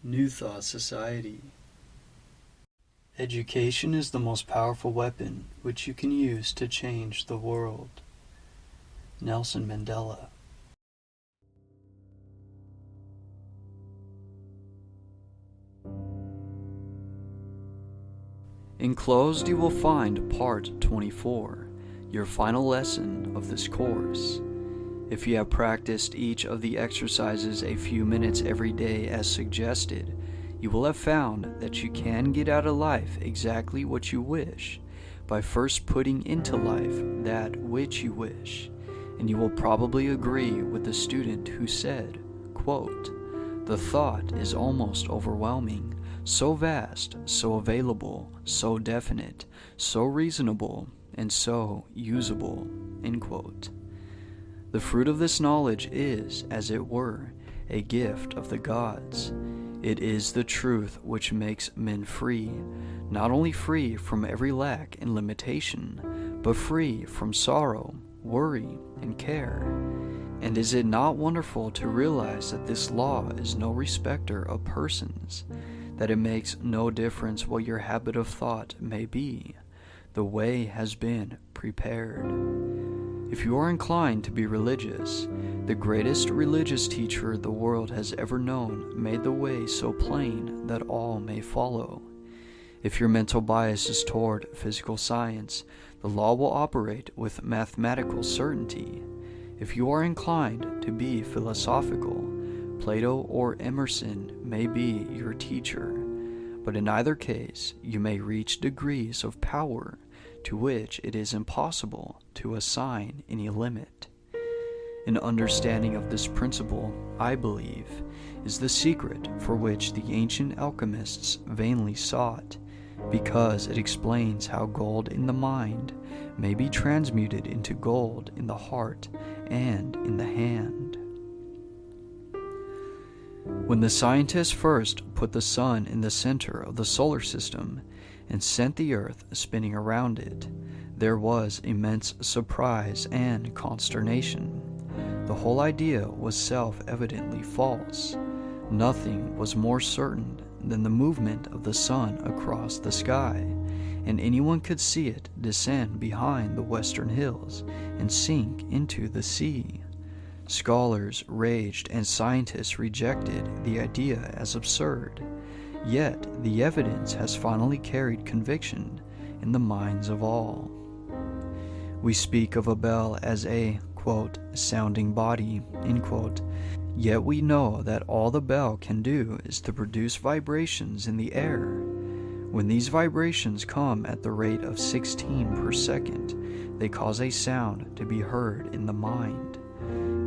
New Thought Society. Education is the most powerful weapon which you can use to change the world. Nelson Mandela. Enclosed you will find Part 24, your final lesson of this course. If you have practiced each of the exercises a few minutes every day as suggested, you will have found that you can get out of life exactly what you wish by first putting into life that which you wish. And you will probably agree with the student who said, quote, "The thought is almost overwhelming, so vast, so available, so definite, so reasonable, and so usable." End quote. The fruit of this knowledge is, as it were, a gift of the gods. It is the truth which makes men free, not only free from every lack and limitation, but free from sorrow, worry, and care. And is it not wonderful to realize that this law is no respecter of persons, that it makes no difference what your habit of thought may be? The way has been prepared. If you are inclined to be religious, the greatest religious teacher the world has ever known made the way so plain that all may follow. If your mental bias is toward physical science, the law will operate with mathematical certainty. If you are inclined to be philosophical, Plato or Emerson may be your teacher, but in either case you may reach degrees of power to which it is impossible to assign any limit. An understanding of this principle, I believe, is the secret for which the ancient alchemists vainly sought, because it explains how gold in the mind may be transmuted into gold in the heart and in the hand. When the scientists first put the sun in the center of the solar system and sent the earth spinning around it, there was immense surprise and consternation. The whole idea was self-evidently false. Nothing was more certain than the movement of the sun across the sky, and anyone could see it descend behind the western hills and sink into the sea. Scholars raged and scientists rejected the idea as absurd. Yet the evidence has finally carried conviction in the minds of all. We speak of a bell as a, quote, sounding body, end quote. Yet we know that all the bell can do is to produce vibrations in the air. When these vibrations come at the rate of 16 per second, they cause a sound to be heard in the mind.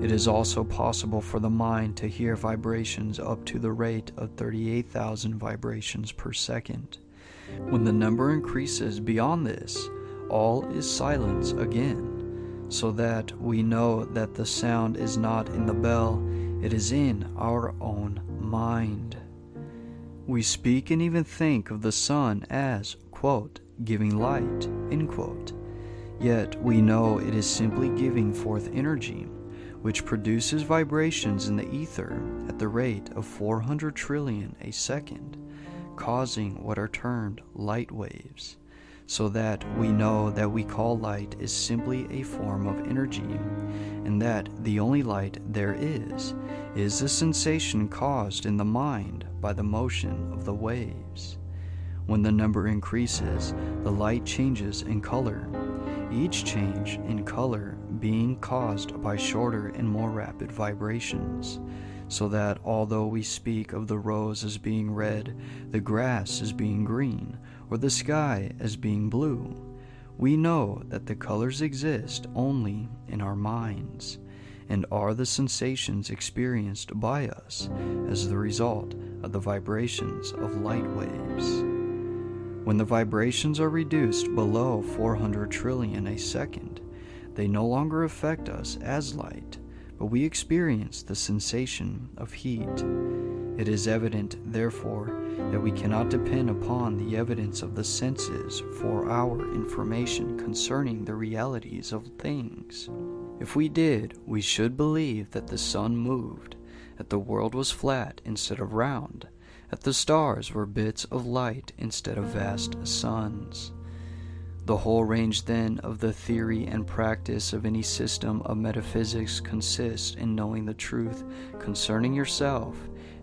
It is also possible for the mind to hear vibrations up to the rate of 38,000 vibrations per second. When the number increases beyond this, all is silence again, so that we know that the sound is not in the bell, it is in our own mind. We speak and even think of the sun as, quote, giving light, end quote. Yet we know it is simply giving forth energy, which produces vibrations in the ether at the rate of 400 trillion a second, causing what are termed light waves, so that we know that we call light is simply a form of energy, and that the only light there is the sensation caused in the mind by the motion of the waves. When the number increases, the light changes in color, each change in color being caused by shorter and more rapid vibrations, so that although we speak of the rose as being red, the grass as being green, or the sky as being blue, we know that the colors exist only in our minds, and are the sensations experienced by us as the result of the vibrations of light waves. When the vibrations are reduced below 400 trillion a second, they no longer affect us as light, but we experience the sensation of heat. It is evident, therefore, that we cannot depend upon the evidence of the senses for our information concerning the realities of things. If we did, we should believe that the sun moved, that the world was flat instead of round, that the stars were bits of light instead of vast suns. The whole range then of the theory and practice of any system of metaphysics consists in knowing the truth concerning yourself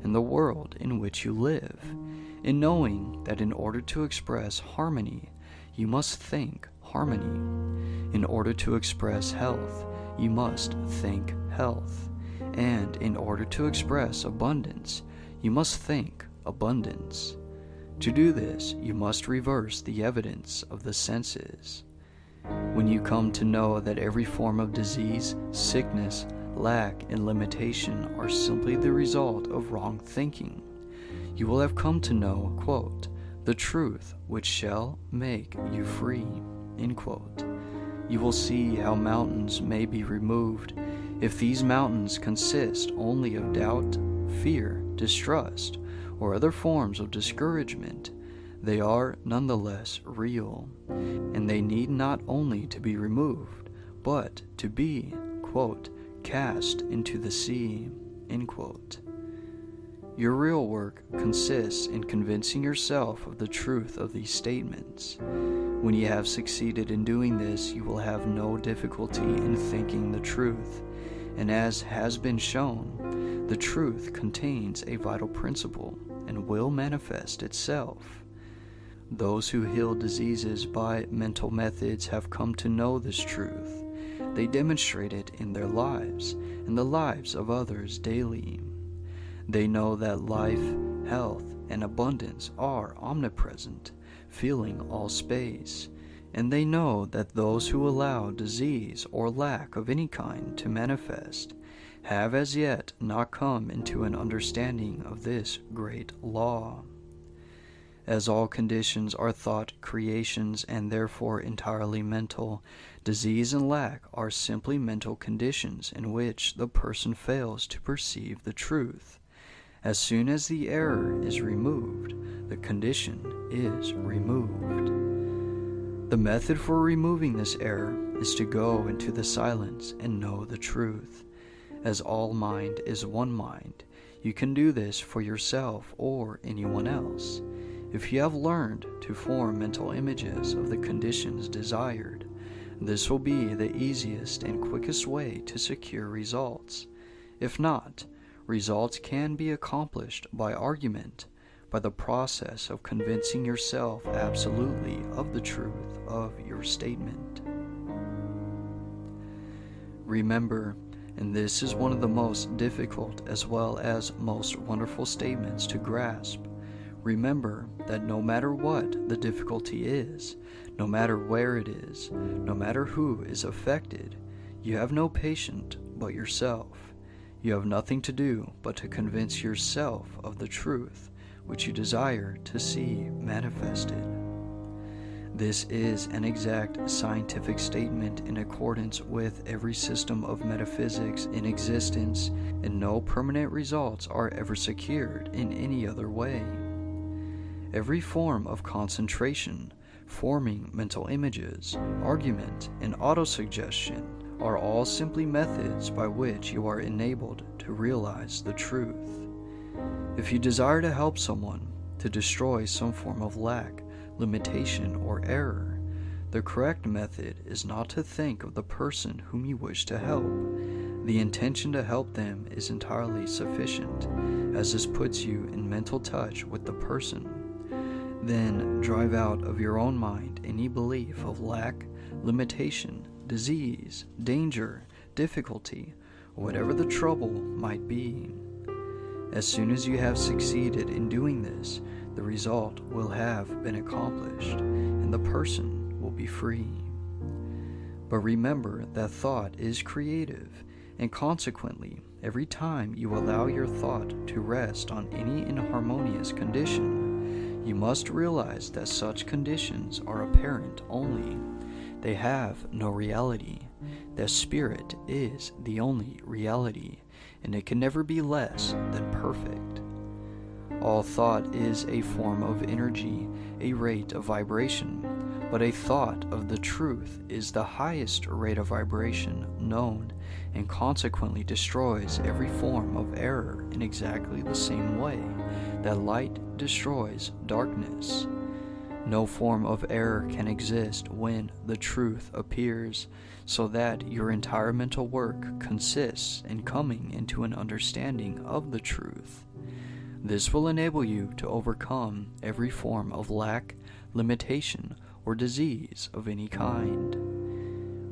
and the world in which you live, in knowing that in order to express harmony, you must think harmony. In order to express health, you must think health. And in order to express abundance, you must think abundance. To do this, you must reverse the evidence of the senses. When you come to know that every form of disease, sickness, lack, and limitation are simply the result of wrong thinking, you will have come to know, quote, the truth which shall make you free, end quote. You will see how mountains may be removed if these mountains consist only of doubt, fear, distrust, or other forms of discouragement. They are nonetheless real, and they need not only to be removed, but to be, quote, cast into the sea, end quote. Your real work consists in convincing yourself of the truth of these statements. When you have succeeded in doing this, you will have no difficulty in thinking the truth, and as has been shown, the truth contains a vital principle and will manifest itself. Those who heal diseases by mental methods have come to know this truth. They demonstrate it in their lives and the lives of others daily. They know that life, health, and abundance are omnipresent, filling all space, and they know that those who allow disease or lack of any kind to manifest have as yet not come into an understanding of this great law. As all conditions are thought creations and therefore entirely mental, disease and lack are simply mental conditions in which the person fails to perceive the truth. As soon as the error is removed, the condition is removed. The method for removing this error is to go into the silence and know the truth. As all mind is one mind, you can do this for yourself or anyone else. If you have learned to form mental images of the conditions desired, this will be the easiest and quickest way to secure results. If not, results can be accomplished by argument, by the process of convincing yourself absolutely of the truth of your statement. Remember, and this is one of the most difficult as well as most wonderful statements to grasp, remember that no matter what the difficulty is, no matter where it is, no matter who is affected, you have no patient but yourself. You have nothing to do but to convince yourself of the truth which you desire to see manifested. This is an exact scientific statement in accordance with every system of metaphysics in existence, and no permanent results are ever secured in any other way. Every form of concentration, forming mental images, argument, and autosuggestion are all simply methods by which you are enabled to realize the truth. If you desire to help someone, to destroy some form of lack, limitation, or error, the correct method is not to think of the person whom you wish to help. The intention to help them is entirely sufficient, as this puts you in mental touch with the person. Then drive out of your own mind any belief of lack, limitation, disease, danger, difficulty, or whatever the trouble might be. As soon as you have succeeded in doing this, the result will have been accomplished, and the person will be free. But remember that thought is creative, and consequently, every time you allow your thought to rest on any inharmonious condition, you must realize that such conditions are apparent only. They have no reality. That spirit is the only reality, and it can never be less than perfect. All thought is a form of energy, a rate of vibration, but a thought of the truth is the highest rate of vibration known, and consequently destroys every form of error in exactly the same way that light destroys darkness. No form of error can exist when the truth appears, so that your entire mental work consists in coming into an understanding of the truth. This will enable you to overcome every form of lack, limitation, or disease of any kind.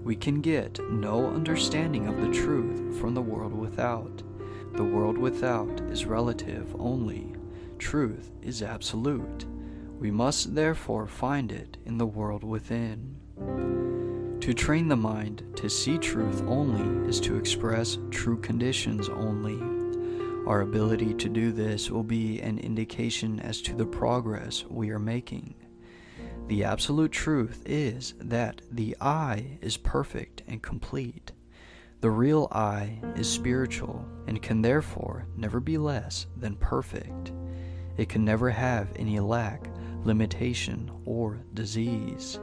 We can get no understanding of the truth from the world without. The world without is relative only. Truth is absolute. We must therefore find it in the world within. To train the mind to see truth only is to express true conditions only. Our ability to do this will be an indication as to the progress we are making. The absolute truth is that the I is perfect and complete. The real I is spiritual and can therefore never be less than perfect. It can never have any lack, limitation, or disease.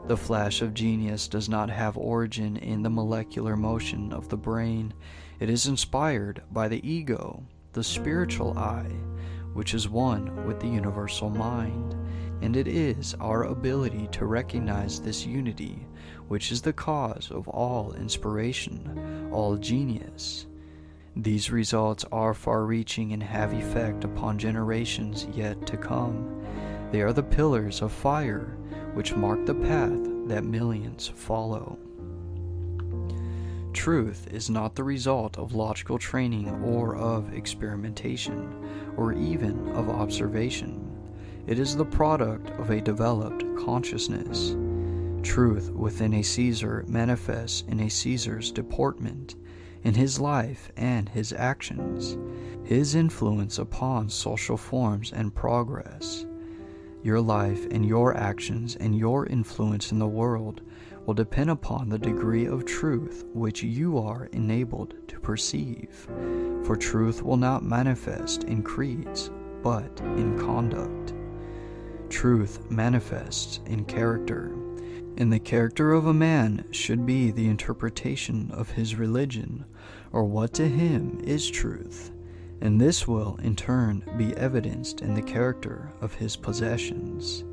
The flash of genius does not have origin in the molecular motion of the brain. It is inspired by the ego, the spiritual I, which is one with the universal mind, and it is our ability to recognize this unity which is the cause of all inspiration, all genius. These results are far-reaching and have effect upon generations yet to come. They are the pillars of fire which mark the path that millions follow. Truth is not the result of logical training or of experimentation, or even of observation. It is the product of a developed consciousness. Truth within a Caesar manifests in a Caesar's deportment, in his life and his actions, his influence upon social forms and progress. Your life and your actions and your influence in the world will depend upon the degree of truth which you are enabled to perceive, for truth will not manifest in creeds, but in conduct. Truth manifests in character, and the character of a man should be the interpretation of his religion, or what to him is truth, and this will in turn be evidenced in the character of his possessions.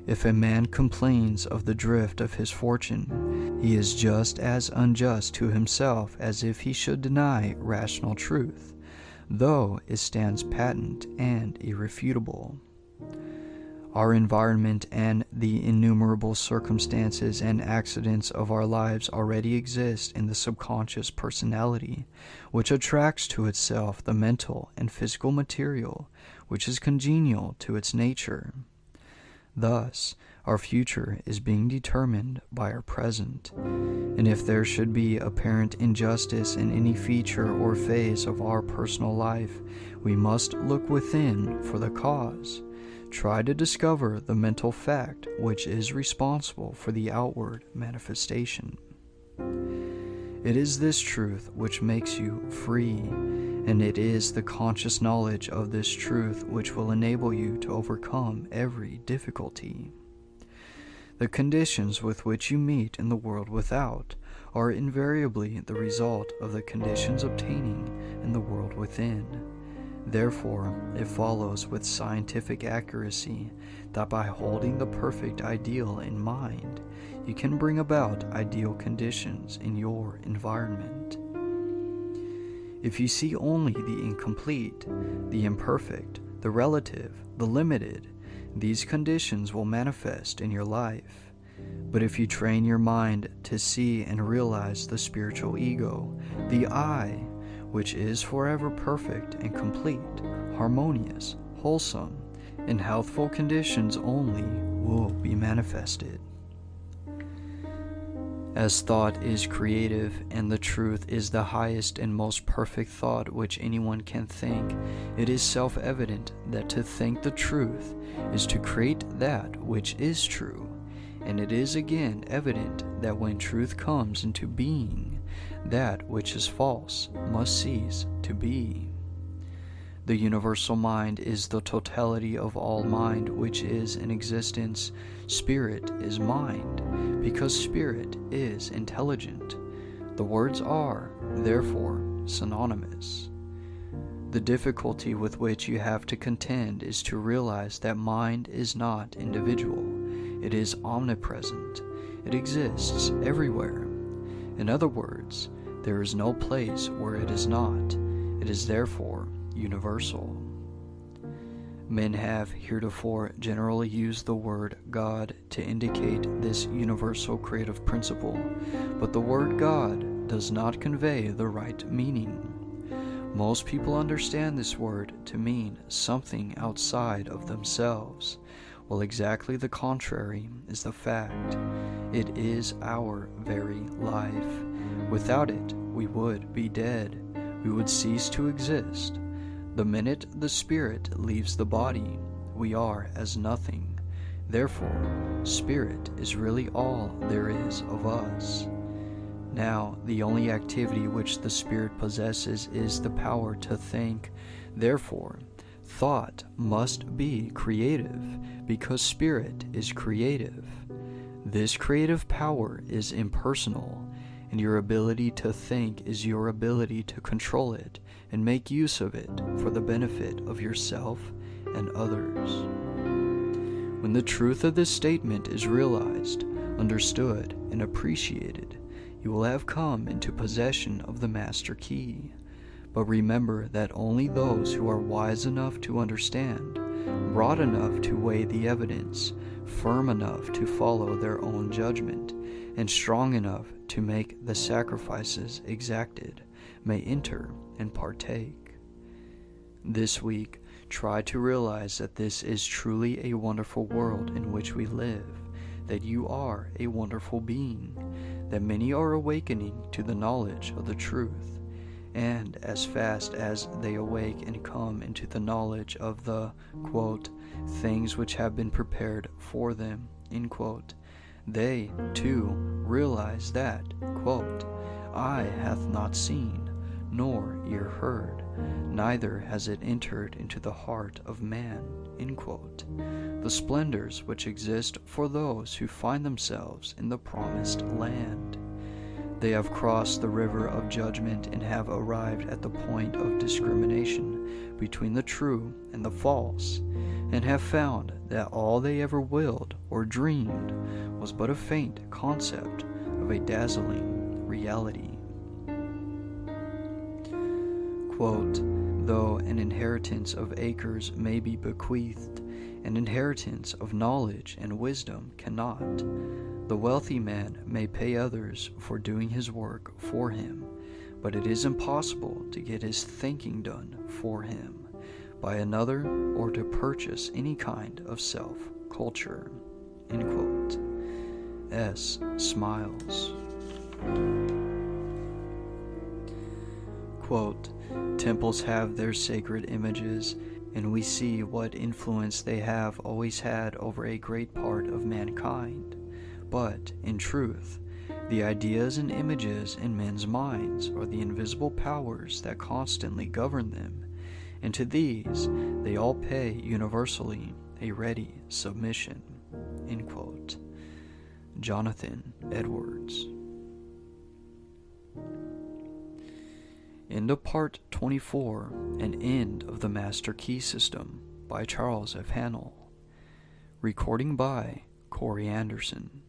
If a man complains of the drift of his fortune, he is just as unjust to himself as if he should deny rational truth, though it stands patent and irrefutable. Our environment and the innumerable circumstances and accidents of our lives already exist in the subconscious personality, which attracts to itself the mental and physical material which is congenial to its nature. Thus, our future is being determined by our present, and if there should be apparent injustice in any feature or phase of our personal life, we must look within for the cause. Try to discover the mental fact which is responsible for the outward manifestation. It is this truth which makes you free, and it is the conscious knowledge of this truth which will enable you to overcome every difficulty. The conditions with which you meet in the world without are invariably the result of the conditions obtaining in the world within. Therefore, it follows with scientific accuracy that by holding the perfect ideal in mind, you can bring about ideal conditions in your environment. If you see only the incomplete, the imperfect, the relative, the limited, these conditions will manifest in your life. But if you train your mind to see and realize the spiritual ego, the I, which is forever perfect and complete, harmonious, wholesome, and healthful conditions only will be manifested. As thought is creative, and the truth is the highest and most perfect thought which anyone can think, it is self-evident that to think the truth is to create that which is true, and it is again evident that when truth comes into being, that which is false must cease to be. The universal mind is the totality of all mind which is in existence. Spirit is mind, because spirit is intelligent. The words are, therefore, synonymous. The difficulty with which you have to contend is to realize that mind is not individual. It is omnipresent. It exists everywhere. In other words, there is no place where it is not. It is therefore universal. Men have heretofore generally used the word God to indicate this universal creative principle, but the word God does not convey the right meaning. Most people understand this word to mean something outside of themselves, while exactly the contrary is the fact. It is our very life. Without it, we would be dead. We would cease to exist. The minute the spirit leaves the body, we are as nothing. Therefore, spirit is really all there is of us. Now, the only activity which the spirit possesses is the power to think. Therefore, thought must be creative, because spirit is creative. This creative power is impersonal, and your ability to think is your ability to control it and make use of it for the benefit of yourself and others. When the truth of this statement is realized, understood, and appreciated, you will have come into possession of the master key. But remember that only those who are wise enough to understand, broad enough to weigh the evidence, firm enough to follow their own judgment, and strong enough to make the sacrifices exacted, may enter and partake. This week, try to realize that this is truly a wonderful world in which we live, that you are a wonderful being, that many are awakening to the knowledge of the truth, and as fast as they awake and come into the knowledge of the, quote, things which have been prepared for them, end quote, they, too, realize that, quote, eye hath not seen, nor ear heard, neither has it entered into the heart of man, end quote, the splendors which exist for those who find themselves in the promised land. They have crossed the river of judgment and have arrived at the point of discrimination between the true and the false, and have found that all they ever willed or dreamed was but a faint concept of a dazzling reality. Quote, though an inheritance of acres may be bequeathed, an inheritance of knowledge and wisdom cannot. The wealthy man may pay others for doing his work for him, but it is impossible to get his thinking done for him by another or to purchase any kind of self-culture. End quote. S. Smiles. Quote, temples have their sacred images, and we see what influence they have always had over a great part of mankind. But, in truth, the ideas and images in men's minds are the invisible powers that constantly govern them, and to these they all pay universally a ready submission. End quote. Jonathan Edwards. End of Part 24 and End of the Master Key System by Charles F. Hannell. Recording by Corey Anderson.